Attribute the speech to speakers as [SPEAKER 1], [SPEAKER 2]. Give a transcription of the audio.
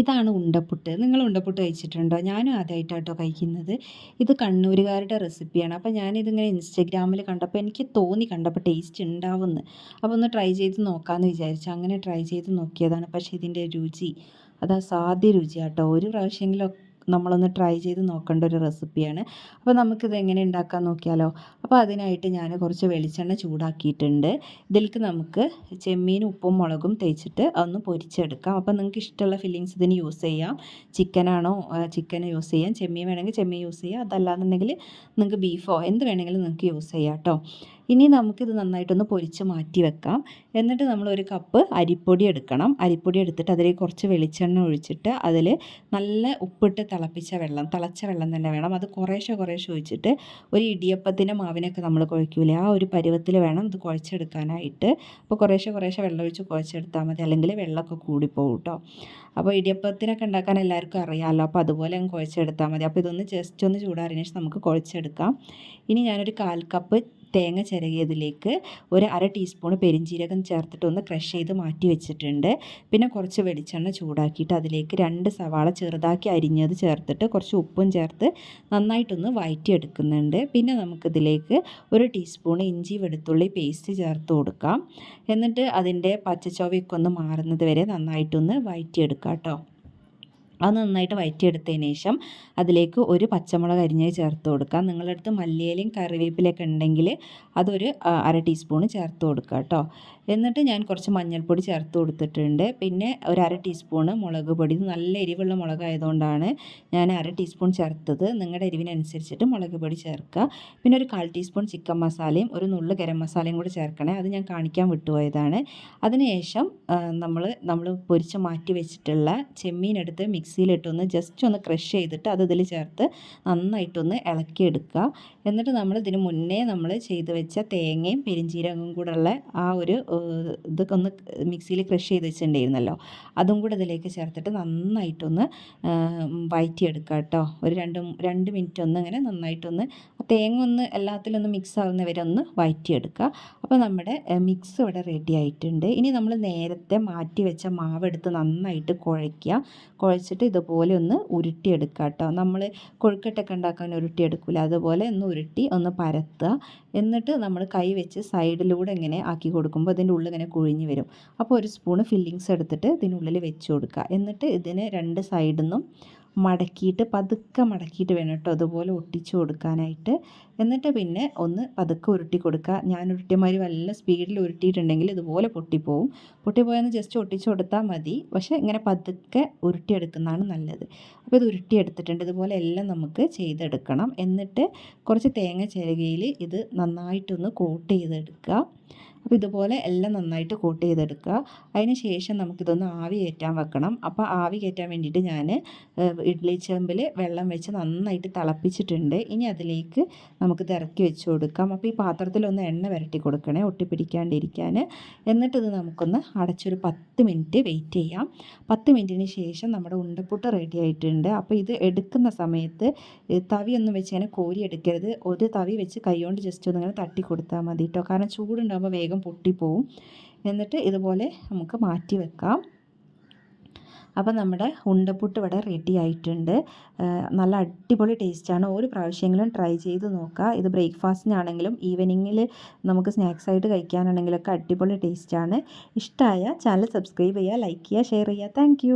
[SPEAKER 1] ഇതാണ് ഉണ്ടപ്പുട്ട്. നിങ്ങൾ ഉണ്ടപ്പുട്ട് കഴിച്ചിട്ടുണ്ടോ? ഞാനും ആദ്യമായിട്ടാട്ടോ കഴിക്കുന്നത്. ഇത് കണ്ണൂരുകാരുടെ റെസിപ്പിയാണ്. അപ്പോൾ ഞാനിതിങ്ങനെ ഇൻസ്റ്റഗ്രാമിൽ കണ്ടപ്പോൾ എനിക്ക് തോന്നി കണ്ടപ്പോൾ ടേസ്റ്റ് ഉണ്ടാവുമെന്ന്. അപ്പോൾ ഒന്ന് ട്രൈ ചെയ്ത് നോക്കാമെന്ന് വിചാരിച്ചു. അങ്ങനെ ട്രൈ ചെയ്ത് നോക്കിയതാണ്. പക്ഷേ ഇതിൻ്റെ രുചി അത് അസാധ്യ രുചിയാട്ടോ. ഒരു പ്രാവശ്യമെങ്കിലും നമ്മളൊന്ന് ട്രൈ ചെയ്ത് നോക്കേണ്ട ഒരു റെസിപ്പിയാണ്. അപ്പോൾ നമുക്കിത് എങ്ങനെ ഉണ്ടാക്കാൻ നോക്കിയാലോ? അപ്പോൾ അതിനായിട്ട് ഞാൻ കുറച്ച് വെളിച്ചെണ്ണ ചൂടാക്കിയിട്ടുണ്ട്. ഇതിലേക്ക് നമുക്ക് ചെമ്മീനും ഉപ്പും മുളകും തേച്ചിട്ട് അതൊന്ന് പൊരിച്ചെടുക്കാം. അപ്പോൾ നിങ്ങൾക്ക് ഇഷ്ടമുള്ള ഫില്ലിങ്സ് ഇതിന് യൂസ് ചെയ്യാം. ചിക്കനാണോ ചിക്കൻ യൂസ് ചെയ്യാം, ചെമ്മീൻ വേണമെങ്കിൽ ചെമ്മീൻ യൂസ് ചെയ്യാം, അതല്ലാന്നുണ്ടെങ്കിൽ നിങ്ങൾക്ക് ബീഫോ എന്ത് വേണമെങ്കിലും നിങ്ങൾക്ക് യൂസ് ചെയ്യാം കേട്ടോ. ഇനി നമുക്കിത് നന്നായിട്ടൊന്ന് പൊരിച്ച് മാറ്റി വെക്കാം. എന്നിട്ട് നമ്മൾ ഒരു കപ്പ് അരിപ്പൊടി എടുക്കണം. അരിപ്പൊടി എടുത്തിട്ട് അതിലേക്ക് കുറച്ച് വെളിച്ചെണ്ണ ഒഴിച്ചിട്ട് അതിൽ നല്ല ഉപ്പിട്ട് തിളച്ച വെള്ളം തന്നെ വേണം. അത് കുറേശ്ശെ ഒഴിച്ചിട്ട് ഒരു ഇടിയപ്പത്തിൻ്റെ മാവിനൊക്കെ നമ്മൾ കുഴയ്ക്കൂലേ, ആ ഒരു പരുവത്തിൽ വേണം ഇത് കുഴച്ചെടുക്കാനായിട്ട്. അപ്പോൾ കുറേശ്ശെ വെള്ളം ഒഴിച്ച് കുഴച്ചെടുത്താൽ മതി, അല്ലെങ്കിൽ വെള്ളമൊക്കെ കൂടിപ്പോകും കേട്ടോ. അപ്പോൾ ഇടിയപ്പത്തിനൊക്കെ ഉണ്ടാക്കാൻ എല്ലാവർക്കും അറിയാമല്ലോ, അപ്പോൾ അതുപോലെ അങ്ങ് കുഴച്ചെടുത്താൽ മതി. അപ്പോൾ ഇതൊന്ന് ജസ്റ്റ് ഒന്ന് ചൂടാറിയതിന് ശേഷം നമുക്ക് കുഴച്ചെടുക്കാം. ഇനി ഞാനൊരു 1/4 കപ്പ് തേങ്ങ ചിരകിയതിലേക്ക് ഒരു 1/2 ടീസ്പൂൺ പെരിഞ്ജീരകം ചേർത്തിട്ട് ഒന്ന് ക്രഷ് ചെയ്ത് മാറ്റി വെച്ചിട്ടുണ്ട്. പിന്നെ കുറച്ച് വെളിച്ചെണ്ണ ചൂടാക്കിയിട്ട് അതിലേക്ക് 2 സവാള ചെറുതാക്കി അരിഞ്ഞത് ചേർത്തിട്ട് കുറച്ച് ഉപ്പും ചേർത്ത് നന്നായിട്ടൊന്ന് വഴറ്റിയെടുക്കുന്നുണ്ട്. പിന്നെ നമുക്കിതിലേക്ക് 1 ടീസ്പൂൺ ഇഞ്ചി വെളുത്തുള്ളി പേസ്റ്റ് ചേർത്ത് കൊടുക്കാം. എന്നിട്ട് അതിൻ്റെ പച്ചച്ചുവയൊക്കെ ഒന്ന് മാറുന്നത് വരെ നന്നായിട്ടൊന്ന് വഴറ്റിയെടുക്കാം കേട്ടോ. അത് നന്നായിട്ട് വഴറ്റിയെടുത്തതിന് ശേഷം അതിലേക്ക് ഒരു പച്ചമുളക് അരിഞ്ഞത് ചേർത്ത് കൊടുക്കാം. നിങ്ങളുടെ അടുത്ത് മല്ലിയിലയും കറിവേപ്പിലയൊക്കെ ഉണ്ടെങ്കിൽ അതൊരു 1/2 ടീസ്പൂൺ ചേർത്ത് കൊടുക്കുക കേട്ടോ. എന്നിട്ട് ഞാൻ കുറച്ച് മഞ്ഞൾപ്പൊടി ചേർത്ത് കൊടുത്തിട്ടുണ്ട്. പിന്നെ ഒരു 1/2 ടീസ്പൂൺ മുളക് പൊടി. ഇത് നല്ല എരിവുള്ള മുളകായതുകൊണ്ടാണ് ഞാൻ 1/2 ടീസ്പൂൺ ചേർത്തത്. നിങ്ങളുടെ എരിവിനനുസരിച്ചിട്ട് മുളക് പൊടി ചേർക്കുക. പിന്നെ ഒരു 1/4 ടീസ്പൂൺ ചിക്കൻ മസാലയും ഒരു നുള്ള് ഗരം മസാലയും കൂടി ചേർക്കണേ. അത് ഞാൻ കാണിക്കാൻ വിട്ടുപോയതാണ്. അതിനുശേഷം നമ്മൾ പൊരിച്ച് മാറ്റി വെച്ചിട്ടുള്ള ചെമ്മീനെടുത്ത് മിക്സിയിലിട്ടൊന്ന് ജസ്റ്റ് ഒന്ന് ക്രഷ് ചെയ്തിട്ട് അത് ഇതിൽ ചേർത്ത് നന്നായിട്ടൊന്ന് ഇളക്കിയെടുക്കുക. എന്നിട്ട് ഇതിന് മുന്നേ നമ്മൾ ചെയ്ത് വെച്ച തേങ്ങയും പെരിഞ്ജീരകവും കൂടെ ഉള്ള ആ ഒരു ഇതൊക്കെ ഒന്ന് മിക്സിയിൽ ക്രഷ് ചെയ്ത് വെച്ചിട്ടുണ്ടായിരുന്നല്ലോ, അതും കൂടെ ഇതിലേക്ക് ചേർത്തിട്ട് നന്നായിട്ടൊന്ന് വഴറ്റിയെടുക്കുക കേട്ടോ. ഒരു 2 മിനിറ്റ് ഒന്ന് ഇങ്ങനെ നന്നായിട്ടൊന്ന് തേങ്ങ ഒന്ന് എല്ലാത്തിലൊന്ന് മിക്സ് ആവുന്നവരെ ഒന്ന് വഴറ്റിയെടുക്കുക. അപ്പോൾ നമ്മുടെ മിക്സ് ഇവിടെ റെഡി ആയിട്ടുണ്ട്. ഇനി നമ്മൾ നേരത്തെ മാറ്റി വെച്ച മാവെടുത്ത് നന്നായിട്ട് കുഴച്ചിട്ട് ഇതുപോലെ ഒന്ന് ഉരുട്ടിയെടുക്കുക കേട്ടോ. നമ്മൾ കൊഴുക്കട്ടൊക്കെ ഉണ്ടാക്കാൻ ഉരുട്ടിയെടുക്കില്ല, അതുപോലെ ഒന്ന് ഉരുട്ടി ഒന്ന് പരത്തുക. എന്നിട്ട് നമ്മൾ കൈ വെച്ച് സൈഡിലൂടെ ഇങ്ങനെ ആക്കി കൊടുക്കുമ്പോൾ ഇതിൻ്റെ ഉള്ളിൽ ഇങ്ങനെ കുഴിഞ്ഞ് വരും. അപ്പോൾ ഒരു സ്പൂണ് ഫില്ലിങ്സ് എടുത്തിട്ട് ഇതിനുള്ളിൽ വെച്ച് കൊടുക്കുക. എന്നിട്ട് ഇതിന് 2 സൈഡിൽ നിന്നും പതുക്കെ മടക്കിയിട്ട് വേണം കേട്ടോ അതുപോലെ ഒട്ടിച്ചു കൊടുക്കാനായിട്ട്. എന്നിട്ട് പിന്നെ ഒന്ന് പതുക്കെ ഉരുട്ടി കൊടുക്കുക. ഞാൻ ഉരുട്ടിയമാതിരി വല്ല സ്പീഡിൽ ഉരുട്ടിയിട്ടുണ്ടെങ്കിൽ ഇതുപോലെ പൊട്ടിപ്പോയെന്ന് ജസ്റ്റ് ഒട്ടിച്ചു കൊടുത്താൽ മതി. പക്ഷേ ഇങ്ങനെ പതുക്കെ ഉരുട്ടിയെടുക്കുന്നതാണ് നല്ലത്. അപ്പോൾ ഇത് ഉരുട്ടിയെടുത്തിട്ടുണ്ട്. ഇതുപോലെ എല്ലാം നമുക്ക് ചെയ്തെടുക്കണം. എന്നിട്ട് കുറച്ച് തേങ്ങ ചിരകിയിൽ ഇത് നന്നായിട്ടൊന്ന് കോട്ട് ചെയ്തെടുക്കുക. അപ്പോൾ ഇതുപോലെ എല്ലാം നന്നായിട്ട് കോട്ട് ചെയ്തെടുക്കുക. അതിന് ശേഷം നമുക്കിതൊന്ന് ആവി കയറ്റാൻ വെക്കണം. അപ്പോൾ ആവി കയറ്റാൻ വേണ്ടിയിട്ട് ഞാൻ ഇഡ്ഡലി ചെമ്പിൽ വെള്ളം വെച്ച് നന്നായിട്ട് തിളപ്പിച്ചിട്ടുണ്ട്. ഇനി അതിലേക്ക് നമുക്കിത് ഇറക്കി വെച്ച് കൊടുക്കാം. അപ്പോൾ ഈ പാത്രത്തിലൊന്ന് എണ്ണ പുരട്ടി കൊടുക്കണേ, ഒട്ടിപ്പിടിക്കാണ്ടിരിക്കാൻ. എന്നിട്ടിത് നമുക്കൊന്ന് അടച്ചൊരു 10 മിനിറ്റ് വെയിറ്റ് ചെയ്യാം. 10 മിനിറ്റിന് ശേഷം നമ്മുടെ ഉണ്ടപ്പുട്ട് റെഡി ആയിട്ടുണ്ട്. അപ്പോൾ ഇത് എടുക്കുന്ന സമയത്ത് തവിയൊന്നും വെച്ച് ഇങ്ങനെ കോരി എടുക്കരുത്. ഒരു തവി വെച്ച് കൈകൊണ്ട് ജസ്റ്റ് ഒന്നിങ്ങനെ തട്ടി കൊടുത്താൽ മതി കേട്ടോ. കാരണം ചൂടുണ്ടാകുമ്പോൾ വേഗം പൊട്ടിപ്പോവും. എന്നിട്ട് ഇതുപോലെ നമുക്ക് മാറ്റി വെക്കാം. അപ്പോൾ നമ്മുടെ ഉണ്ടപ്പുട്ട് ഇവിടെ റെഡി ആയിട്ടുണ്ട്. നല്ല അടിപൊളി ടേസ്റ്റാണ്. ഒരു പ്രാവശ്യമെങ്കിലും ട്രൈ ചെയ്ത് നോക്കുക. ഇത് ബ്രേക്ക്ഫാസ്റ്റിനാണെങ്കിലും ഈവനിങ്ങിൽ നമുക്ക് സ്നാക്സായിട്ട് കഴിക്കാനാണെങ്കിലൊക്കെ അടിപൊളി ടേസ്റ്റാണ്. ഇഷ്ടമായ ചാനൽ സബ്സ്ക്രൈബ് ചെയ്യുക, ലൈക്ക് ചെയ്യുക, ഷെയർ ചെയ്യുക. താങ്ക്